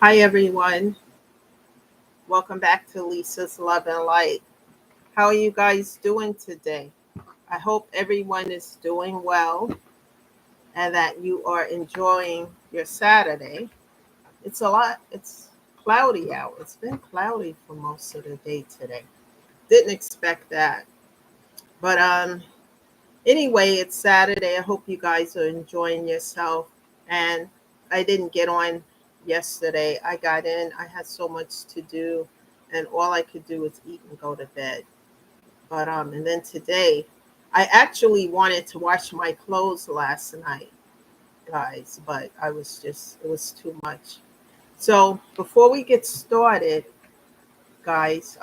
Hi, everyone. Welcome back to Lisa's Love and Light. How are you guys doing today? I hope everyone is doing well and that you are enjoying your Saturday. It's cloudy out. It's been cloudy for most of the day today. Didn't expect that. But anyway, it's Saturday. I hope you guys are enjoying yourself. And I didn't get on yesterday. I got in. I had so much to do, and all I could do was eat and go to bed. But and then today, I actually wanted to wash my clothes last night, guys, but it was too much. So before we get started, guys,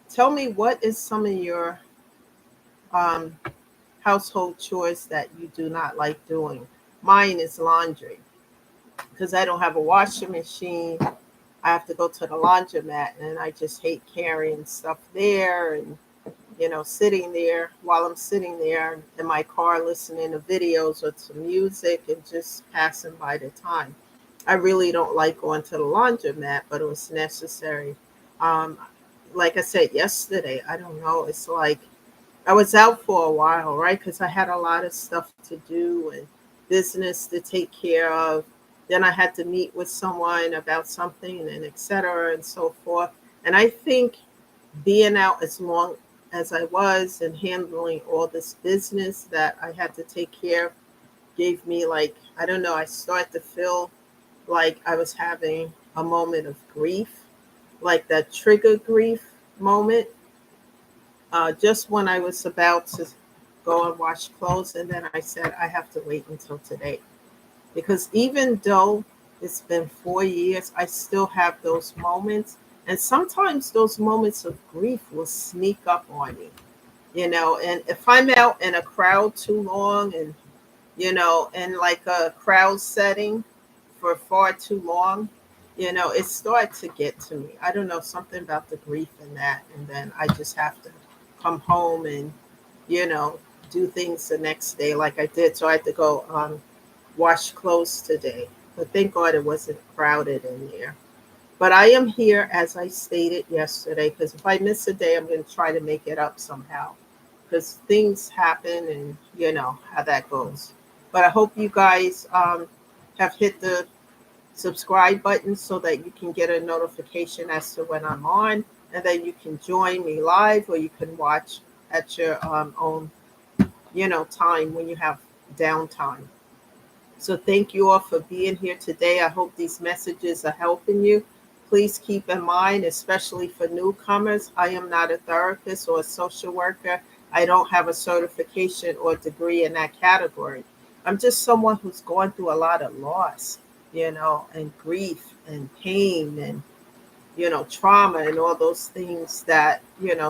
tell me what is some of your um, household chores that you do not like doing. Mine is laundry because I don't have a washing machine. I have to go to the laundromat, and I just hate carrying stuff there and sitting there while I'm sitting there in my car listening to videos or to music and just passing by the time. I really don't like going to the laundromat, but it was necessary. Um, like I said yesterday, I don't know. It's like I was out for a while, right? Because I had a lot of stuff to do and business to take care of. Then I had to meet with someone about something and et cetera and so forth. And I think being out as long as I was and handling all this business that I had to take care of gave me, like, I don't know, I started to feel like I was having a moment of grief, like that trigger grief moment, just when I was about to go and wash clothes. And then I said, I have to wait until today. Because even though it's been 4 years, I still have those moments. And sometimes those moments of grief will sneak up on me. And if I'm out in a crowd too long and, in like a crowd setting for far too long, it started to get to me. I don't know, something about the grief in that. And then I just have to come home and, you know, do things the next day like I did. So I had to go wash clothes today. But thank God it wasn't crowded in there. But I am here as I stated yesterday because if I miss a day, I'm going to try to make it up somehow because things happen and you know how that goes. But I hope you guys have hit the subscribe button so that you can get a notification as to when I'm on, and then you can join me live or you can watch at your own, time when you have downtime. So thank you all for being here today. I hope these messages are helping you. Please keep in mind, especially for newcomers, I am not a therapist or a social worker. I don't have a certification or degree in that category. I'm just someone who's going through a lot of loss, and grief and pain and, trauma and all those things that,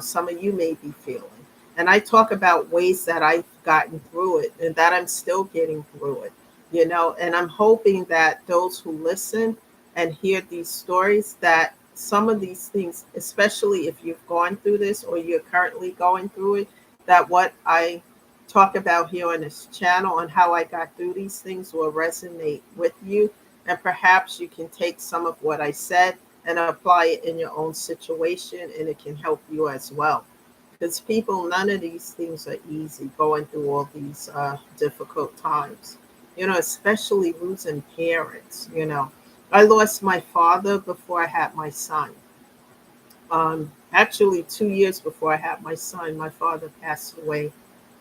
some of you may be feeling. And I talk about ways that I've gotten through it and that I'm still getting through it. And I'm hoping that those who listen and hear these stories, that some of these things, especially if you've gone through this or you're currently going through it, that what I talk about here on this channel and how I got through these things will resonate with you. And perhaps you can take some of what I said and apply it in your own situation, and it can help you as well. Because people, none of these things are easy going through all these difficult times, especially losing parents. I lost my father before I had my son. Actually, 2 years before I had my son, my father passed away,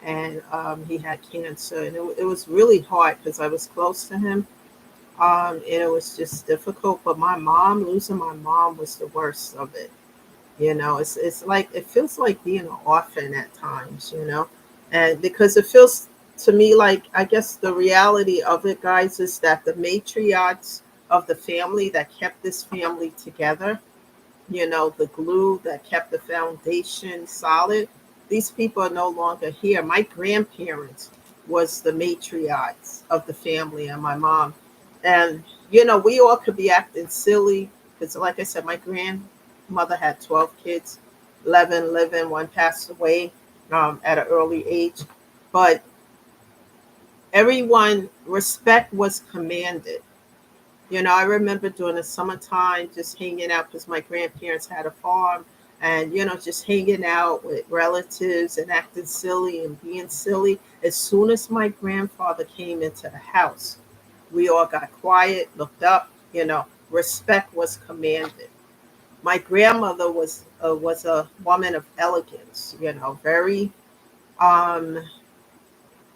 and he had cancer. And it was really hard because I was close to him, and it was just difficult. But losing my mom was the worst of it. It's like it feels like being an orphan at times. And because it feels to me like, I guess the reality of it, guys, is that the matriarchs of the family that kept this family together, the glue that kept the foundation solid, these people are no longer here. My grandparents was the matriarchs of the family and my mom. And, we all could be acting silly because, like I said, my grandmother had 12 kids, 11 living, one passed away at an early age. But everyone, respect was commanded. I remember during the summertime just hanging out because my grandparents had a farm, and just hanging out with relatives and acting silly and being silly. As soon as my grandfather came into the house, we all got quiet, looked up, respect was commanded. My grandmother was a woman of elegance, very um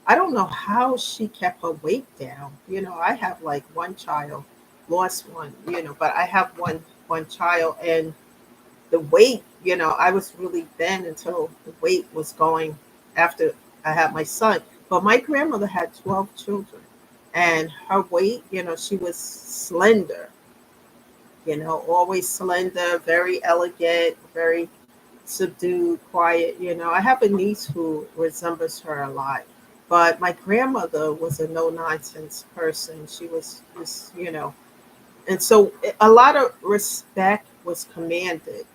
I don't know how she kept her weight down. I have like one child, lost one, but I have one child, and the weight, I was really thin until the weight was going after I had my son. But my grandmother had 12 children, and her weight, she was slender, always slender, very elegant, very subdued, quiet. I have a niece who resembles her a lot, but my grandmother was a no nonsense person. She was just, and so a lot of respect was commanded.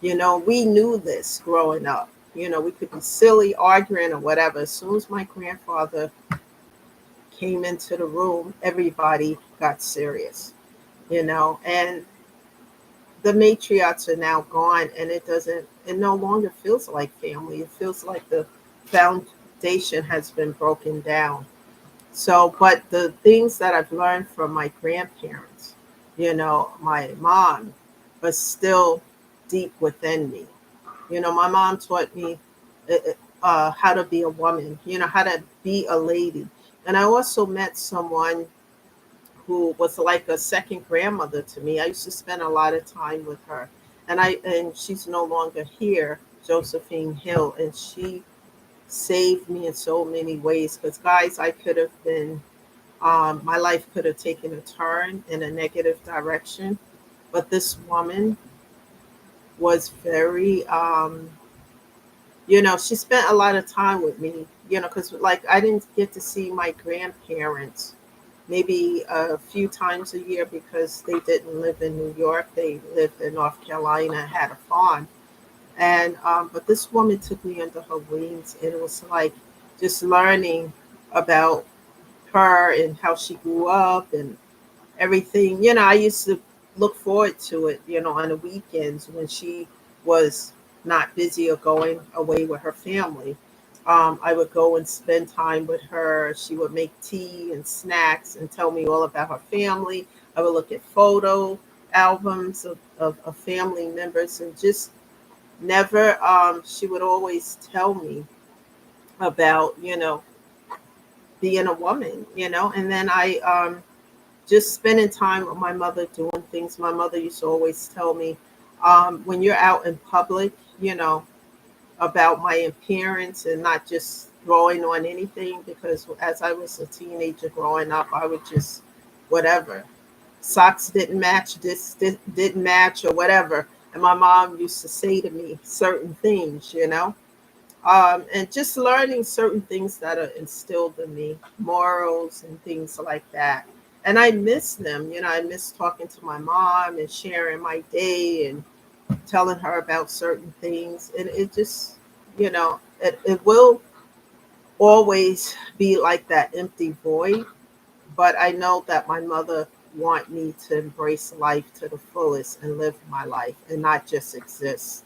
We knew this growing up. We could be silly, arguing, or whatever. As soon as my grandfather came into the room, everybody got serious, and the matriarchs are now gone, and it no longer feels like family. It feels like the foundation has been broken down. So, but the things that I've learned from my grandparents, my mom, are still deep within me. My mom taught me how to be a woman, how to be a lady. And I also met someone who was like a second grandmother to me. I used to spend a lot of time with her. And she's no longer here, Josephine Hill, and she saved me in so many ways. Because guys, I could have been my life could have taken a turn in a negative direction. But this woman was very she spent a lot of time with me, because like I didn't get to see my grandparents maybe a few times a year because they didn't live in New York. They lived in North Carolina, had a farm. And but this woman took me under her wings, and it was like just learning about her and how she grew up and everything. I used to look forward to it, on the weekends when she was not busy or going away with her family. I would go and spend time with her. She would make tea and snacks and tell me all about her family. I would look at photo albums of family members, and just never, she would always tell me about, being a woman, and then just spending time with my mother doing things. My mother used to always tell me, when you're out in public, about my appearance and not just throwing on anything, because as I was a teenager growing up, I would just whatever. Socks didn't match, this didn't match, or whatever. And my mom used to say to me certain things, and just learning certain things that are instilled in me, morals and things like that. And I miss them. I miss talking to my mom and sharing my day and telling her about certain things. And it just, it will always be like that empty void. But I know that my mother want me to embrace life to the fullest and live my life and not just exist.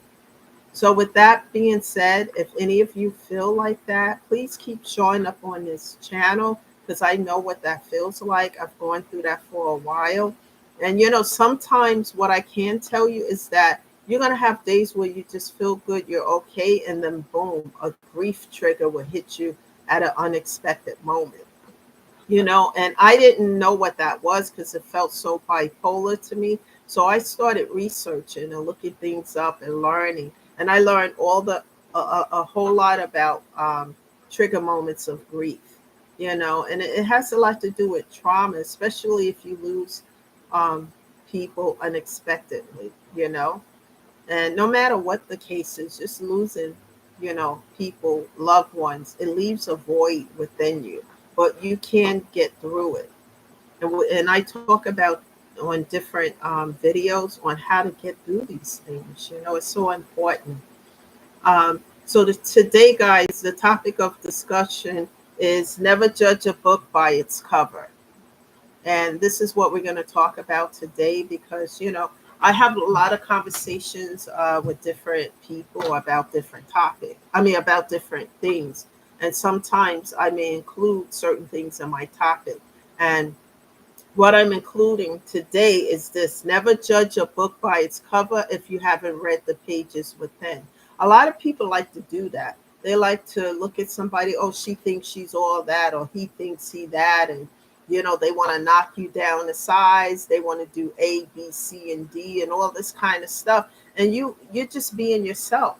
So, with that being said, if any of you feel like that, please keep showing up on this channel, because I know what that feels like. I've gone through that for a while. And, sometimes what I can tell you is that you're going to have days where you just feel good, you're okay, and then boom, a grief trigger will hit you at an unexpected moment. And I didn't know what that was because it felt so bipolar to me. So I started researching and looking things up and learning. And I learned a whole lot about trigger moments of grief, and it has a lot to do with trauma, especially if you lose um, people unexpectedly, and no matter what the case is, just losing, people, loved ones, it leaves a void within you, but you can get through it. And I talk about on different videos on how to get through these things. It's so important. Today, guys, the topic of discussion is never judge a book by its cover. And this is what we're going to talk about today because, I have a lot of conversations with different people about different topics. I mean, about different things. And sometimes I may include certain things in my topic. And what I'm including today is this: never judge a book by its cover if you haven't read the pages within. A lot of people like to do that. They like to look at somebody, oh, she thinks she's all that, or he thinks he that, and they want to knock you down to size. They want to do A, B, C, and D, and all this kind of stuff. And you're just being yourself.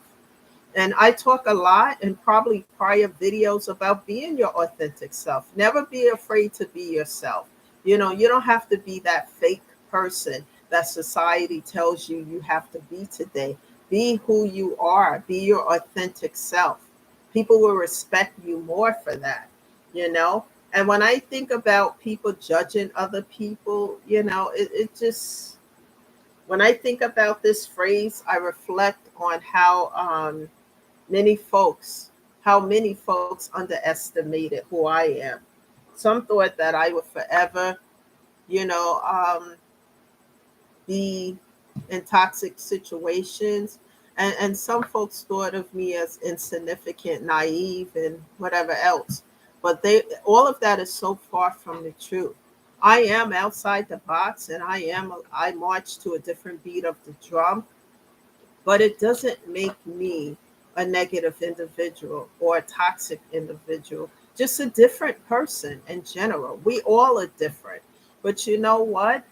And I talk a lot in probably prior videos about being your authentic self. Never be afraid to be yourself. You don't have to be that fake person that society tells you you have to be today. Be who you are, be your authentic self. People will respect you more for that, you know? And when I think about people judging other people, it just, when I think about this phrase, I reflect on many folks, how many folks underestimated who I am. Some thought that I would forever, you know, um, be in toxic situations. And some folks thought of me as insignificant, naive, and whatever else. But all of that is so far from the truth. I am outside the box, and I march to a different beat of the drum, but it doesn't make me a negative individual or a toxic individual, just a different person in general. We all are different. But you know what?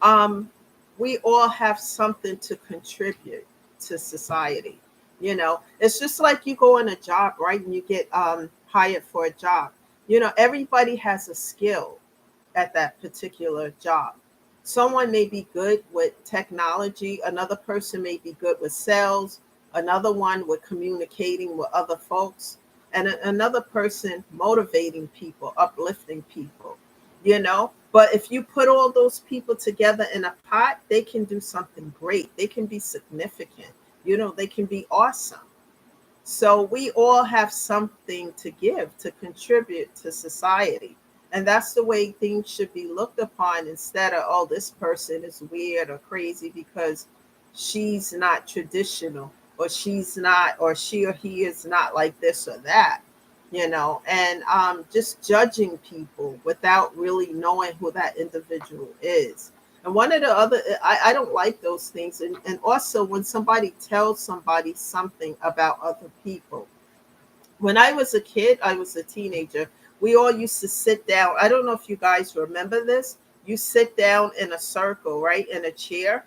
Um, we all have something to contribute to society. It's just like you go in a job, right? And you get hired for a job. Everybody has a skill at that particular job. Someone may be good with technology, another person may be good with sales, another one with communicating with other folks, and another person motivating people, uplifting people, But if you put all those people together in a pot, they can do something great. They can be significant, they can be awesome. So we all have something to give, to contribute to society. And that's the way things should be looked upon instead of, oh, this person is weird or crazy because she's not traditional, or she's not, or she or he is not like this or that, and just judging people without really knowing who that individual is. And one of the other, I don't like those things. And also when somebody tells somebody something about other people. When I was a kid, I was a teenager, we all used to sit down. I don't know if you guys remember this. You sit down in a circle, right? In a chair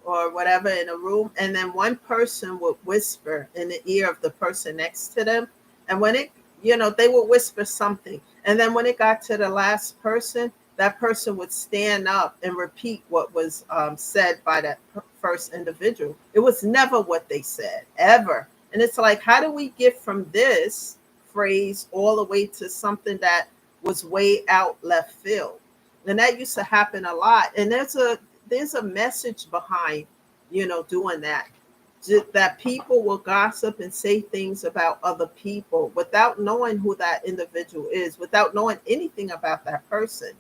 or whatever, in a room. And then one person would whisper in the ear of the person next to them. And when they would whisper something. And then when it got to the last person, that person would stand up and repeat what was said by that first individual. It was never what they said, ever. And it's like, how do we get from this phrase all the way to something that was way out left field? And that used to happen a lot. And there's a message behind, doing that. That people will gossip and say things about other people without knowing who that individual is, without knowing anything about that person.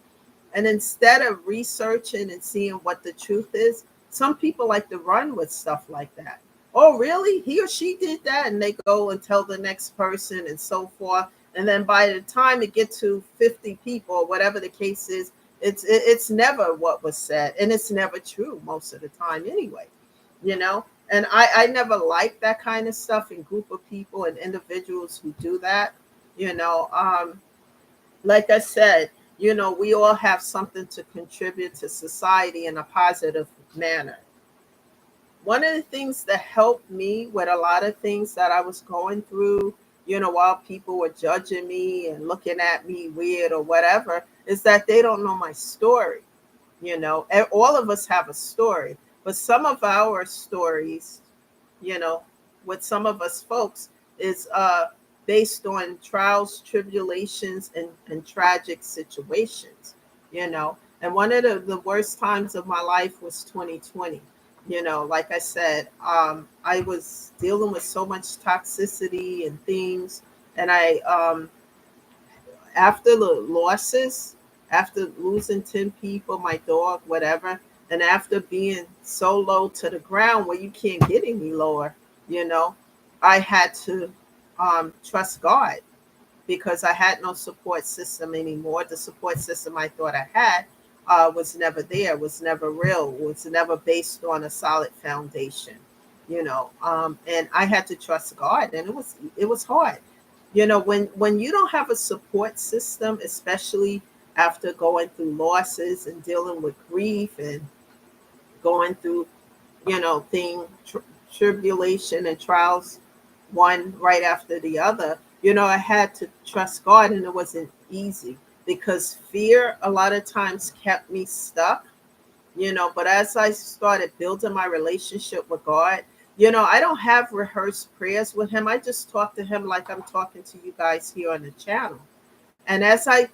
And instead of researching and seeing what the truth is, some people like to run with stuff like that. Oh, really? He or she did that? And they go and tell the next person and so forth. And then by the time it gets to 50 people, or whatever the case is, it's never what was said. And it's never true most of the time anyway, you know? And I never liked that kind of stuff in group of people and individuals who do that, you know. Like I said, we all have something to contribute to society in a positive manner. One of the things that helped me with a lot of things that I was going through, while people were judging me and looking at me weird or whatever, is that they don't know my story. And all of us have a story, but some of our stories, you know, with some of us folks, is based on trials, tribulations, and tragic situations, And one of the worst times of my life was 2020. Like I said, I was dealing with so much toxicity and things. And after the losses, after losing 10 people, my dog, whatever, and after being so low to the ground where you can't get any lower, you know, I had to trust God because I had no support system anymore. The support system I thought I had was never there, was never real, was never based on a solid foundation, and I had to trust God, and it was hard. When you don't have a support system, especially after going through losses and dealing with grief and going through tribulation and trials, one right after the other. I had to trust God, and it wasn't easy because fear a lot of times kept me stuck. But as I started building my relationship with God, I don't have rehearsed prayers with Him. I just talk to Him like I'm talking to you guys here on the channel. And as I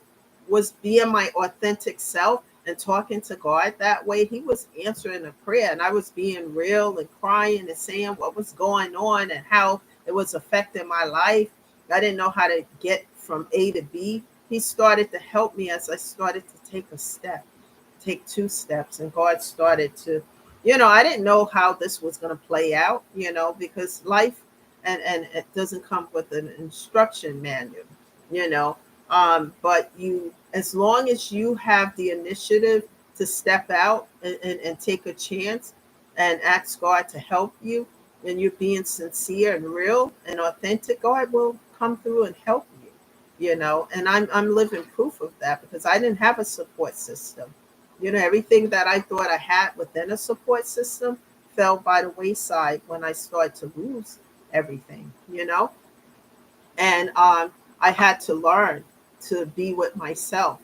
was being my authentic self and talking to God that way, He was answering a prayer. And I was being real and crying and saying what was going on and how it was affecting my life. I didn't know how to get from A to B. He started to help me as I started to take a step, take two steps. And God started to, I didn't know how this was going to play out, because life and it doesn't come with an instruction manual, you know but as long as you have the initiative to step out and take a chance and ask God to help you, and you're being sincere and real and authentic, God will come through and help you. And I'm living proof of that because I didn't have a support system. Everything that I thought I had within a support system fell by the wayside when I started to lose everything. And I had to learn to be with myself,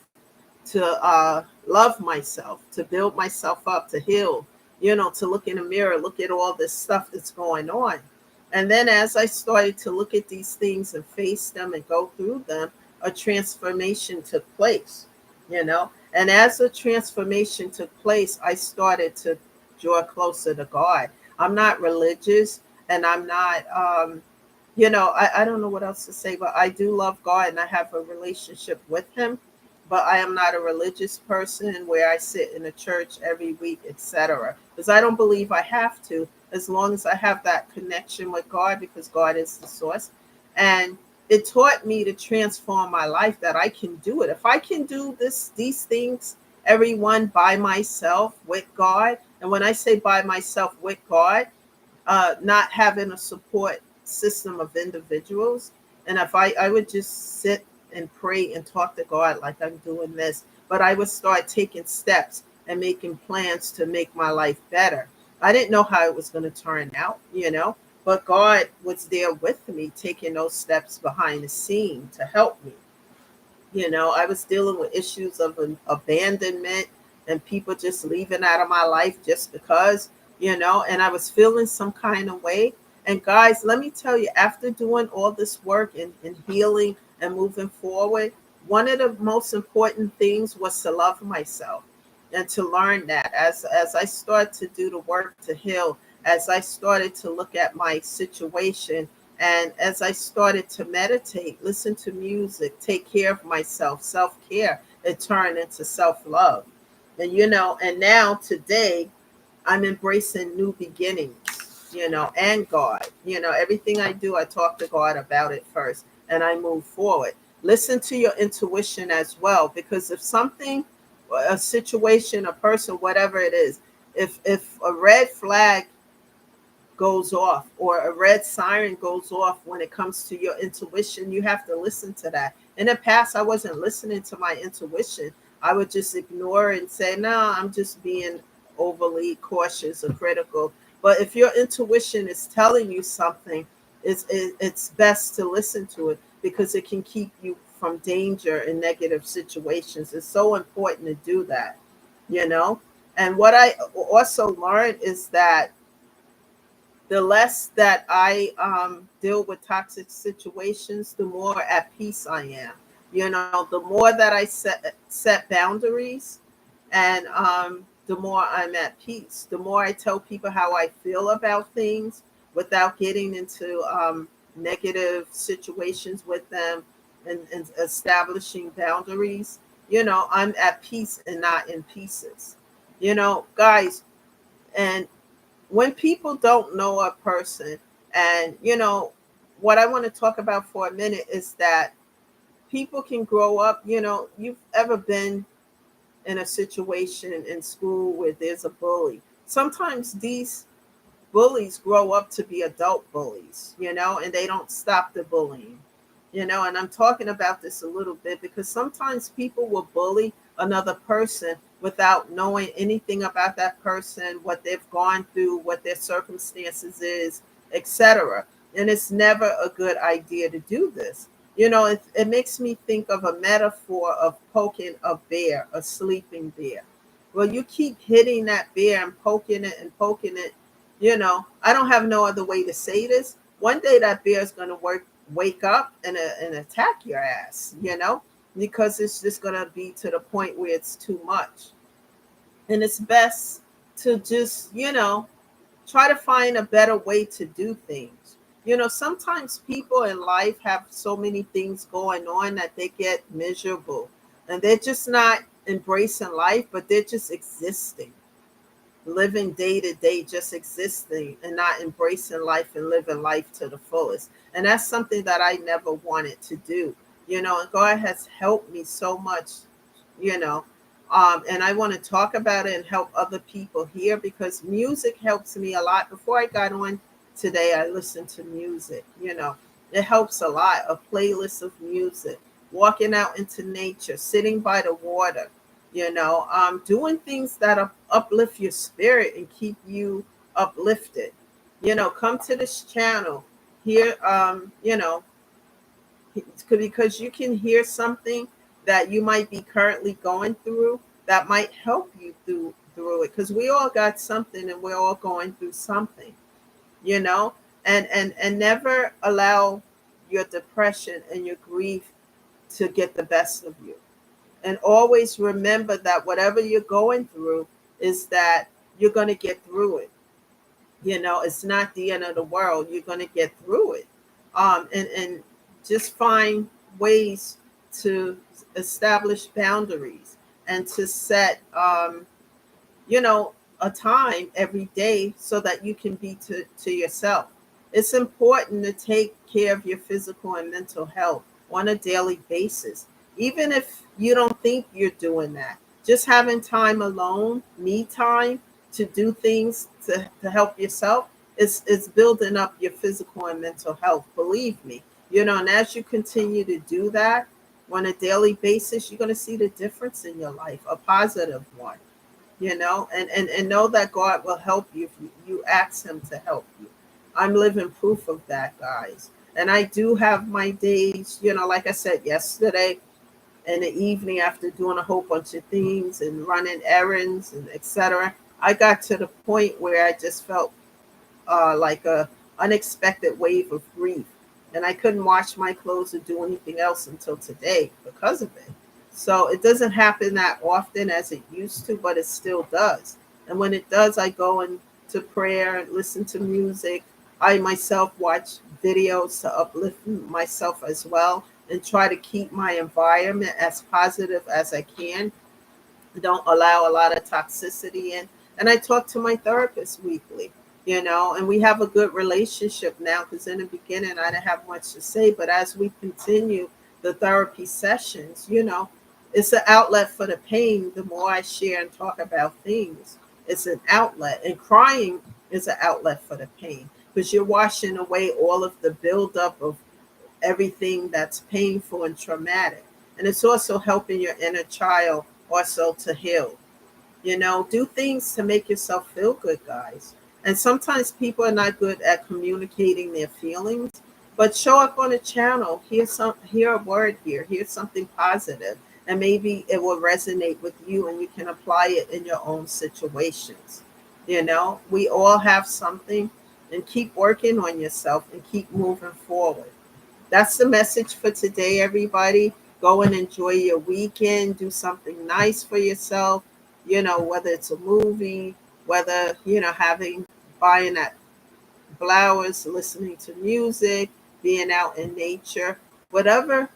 to love myself, to build myself up, to heal, to look in the mirror, look at all this stuff that's going on. And then as I started to look at these things and face them and go through them, a transformation took place, And as a transformation took place, I started to draw closer to God. I'm not religious, and I'm not, I don't know what else to say, but I do love God and I have a relationship with Him. But I am not a religious person where I sit in a church every week, etc. Because I don't believe I have to, as long as I have that connection with God, because God is the source. And it taught me to transform my life, that I can do it. If I can do these things, everyone by myself with God, and when I say by myself with God, not having a support system of individuals. And if I would just sit and pray and talk to God like I'm doing this, but I would start taking steps and making plans to make my life better. I didn't know how it was going to turn out, but God was there with me, taking those steps behind the scene to help me. I was dealing with issues of abandonment and people just leaving out of my life just because, and I was feeling some kind of way. And guys, let me tell you, after doing all this work and healing and moving forward, one of the most important things was to love myself and to learn that as I started to do the work to heal, as I started to look at my situation, and as I started to meditate, listen to music, take care of myself, self care, it turned into self love. And now today, I'm embracing new beginnings, and God. Everything I do, I talk to God about it first and I move forward. Listen to your intuition as well, because if something, a situation, a person, whatever it is, if a red flag goes off or a red siren goes off when it comes to your intuition, you have to listen to that. In the past, I wasn't listening to my intuition. I would just ignore it and say, no, I'm just being overly cautious or critical. But if your intuition is telling you something, it's best to listen to it, because it can keep you from danger and negative situations. It's so important to do that, you know. And what I also learned is that the less that I deal with toxic situations, the more at peace I am. The more that I set boundaries, and the more I'm at peace. The more I tell people how I feel about things without getting into negative situations with them, and establishing boundaries. I'm at peace and not in pieces. Guys, and when people don't know a person, and what I want to talk about for a minute is that people can grow up. You've ever been in a situation in school where there's a bully? Sometimes these bullies grow up to be adult bullies, and they don't stop the bullying. And I'm talking about this a little bit because sometimes people will bully another person without knowing anything about that person, what they've gone through, what their circumstances is, etc. And it's never a good idea to do this. It makes me think of a metaphor of poking a bear, a sleeping bear. Well, you keep hitting that bear and poking it and poking it. I don't have no other way to say this. One day that bear is going to wake up and attack your ass, because it's just going to be to the point where it's too much. And it's best to just, try to find a better way to do things. Sometimes people in life have so many things going on that they get miserable and they're just not embracing life, but they're just existing, living day to day, just existing and not embracing life and living life to the fullest. And that's something that I never wanted to do, and God has helped me so much, you know. And I want to talk about it and help other people here because music helps me a lot. Before I got on today, I listened to music, it helps a lot. A playlist of music, walking out into nature, sitting by the water, doing things that uplift your spirit and keep you uplifted. Come to this channel here, because you can hear something that you might be currently going through that might help you through it, because we all got something and we're all going through something, you know and never allow your depression and your grief to get the best of you. And always remember that whatever you're going through is that you're going to get through it. It's not the end of the world. You're going to get through it. And just find ways to establish boundaries and to set, you know, a time every day so that you can be to yourself. It's important to take care of your physical and mental health on a daily basis. Even if you don't think you're doing that, just having time alone, me time, to do things to help yourself is building up your physical and mental health. Believe me, and as you continue to do that on a daily basis, you're going to see the difference in your life, a positive one, and know that God will help you if you ask Him to help you. I'm living proof of that, guys. And I do have my days, like I said yesterday, in the evening after doing a whole bunch of things and running errands and etc. I got to the point where I just felt like a unexpected wave of grief, and I couldn't wash my clothes or do anything else until today because of it. So it doesn't happen that often as it used to, but it still does. And when it does, I go into prayer and listen to music. I myself watch videos to uplift myself as well and try to keep my environment as positive as I can. Don't allow a lot of toxicity in. And I talk to my therapist weekly, and we have a good relationship now because in the beginning I didn't have much to say. But as we continue the therapy sessions, it's an outlet for the pain. The more I share and talk about things, it's an outlet. And crying is an outlet for the pain because you're washing away all of the buildup of everything that's painful and traumatic. And it's also helping your inner child also to heal. Do things to make yourself feel good, guys. And sometimes people are not good at communicating their feelings, but show up on a channel, hear a word here, hear something positive, and maybe it will resonate with you and you can apply it in your own situations. We all have something, and keep working on yourself and keep moving forward. That's the message for today, everybody. Go and enjoy your weekend. Do something nice for yourself, whether it's a movie, whether, buying that flowers, listening to music, being out in nature, whatever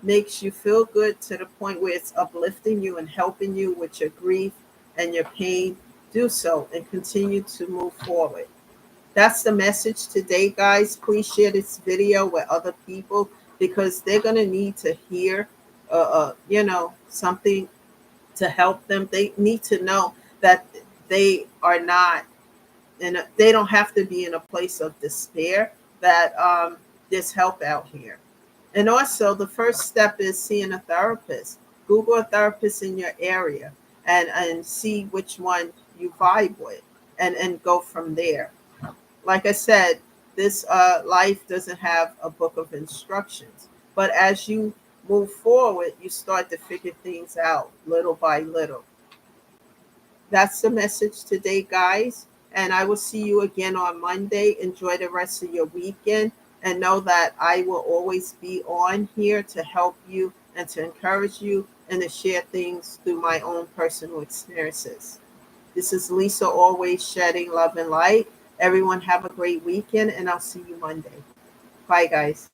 makes you feel good to the point where it's uplifting you and helping you with your grief and your pain, do so and continue to move forward. That's the message today, guys. Please share this video with other people because they're going to need to hear, something to help them. They need to know that they are not they don't have to be in a place of despair, that there's help out here. And also, the first step is seeing a therapist. Google a therapist in your area and see which one you vibe with, and go from there. Like I said, this life doesn't have a book of instructions, but as you move forward, you start to figure things out little by little. That's the message today, guys. And I will see you again on Monday. Enjoy the rest of your weekend. And know that I will always be on here to help you and to encourage you and to share things through my own personal experiences. This is Lisa, always shedding love and light. Everyone have a great weekend, and I'll see you Monday. Bye, guys.